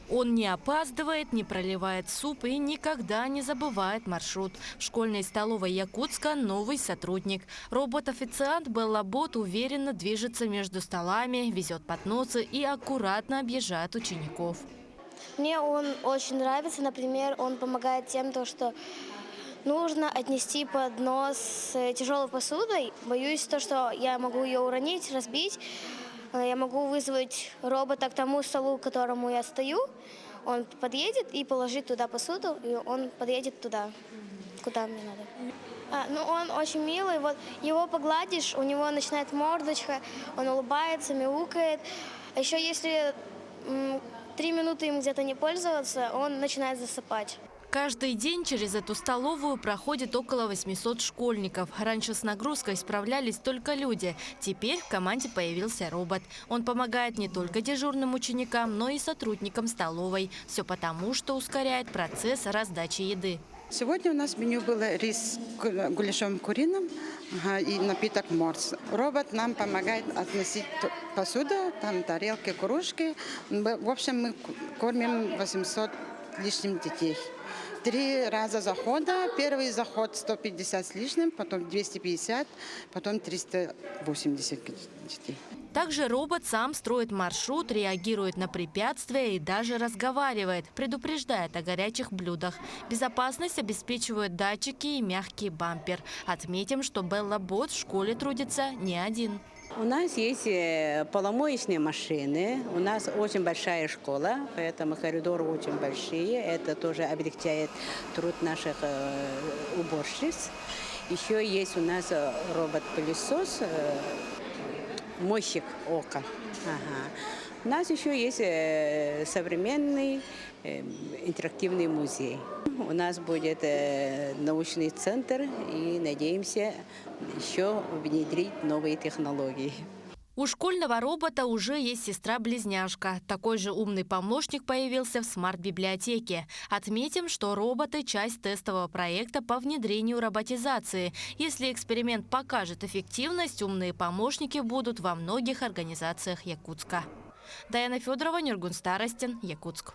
Он не опаздывает, не проливает суп и никогда не забывает маршрут. В школьной столовой Якутска новый сотрудник. Робот-официант Беллабот уверенно движется между столами, везет подносы и аккуратно объезжает учеников. Мне он очень нравится. Например, он помогает тем, что нужно отнести поднос с тяжелой посудой. Боюсь, что я могу ее уронить, разбить. Я могу вызвать робота к тому столу, к которому я стою. Он подъедет и положит туда посуду, и он подъедет туда, куда мне надо. Он очень милый. Вот его погладишь, у него начинает мордочка, он улыбается, мяукает. А еще если 3 минуты им где-то не пользоваться, он начинает засыпать. Каждый день через эту столовую проходит около 800 школьников. Раньше с нагрузкой справлялись только люди. Теперь в команде появился робот. Он помогает не только дежурным ученикам, но и сотрудникам столовой. Все потому, что ускоряет процесс раздачи еды. Сегодня у нас в меню был рис с гуляшом куриным и напиток морс. Робот нам помогает относить посуду, там тарелки, кружки. В общем, мы кормим 800 лишним детей. 3 раза захода. Первый заход 150 с лишним, потом 250, потом 380 детей. Также робот сам строит маршрут, реагирует на препятствия и даже разговаривает, предупреждает о горячих блюдах. Безопасность обеспечивают датчики и мягкий бампер. Отметим, что Беллабот в школе трудится не один. У нас есть поломоечные машины, у нас очень большая школа, поэтому коридоры очень большие. Это тоже облегчает труд наших уборщиц. Еще есть у нас робот-пылесос, мойщик ока. У нас еще есть современный интерактивный музей. У нас будет научный центр и надеемся еще внедрить новые технологии. У школьного робота уже есть сестра-близняшка. Такой же умный помощник появился в смарт-библиотеке. Отметим, что роботы – часть тестового проекта по внедрению роботизации. Если эксперимент покажет эффективность, умные помощники будут во многих организациях Якутска. Даяна Федорова, Нюргун Старостин, Якутск.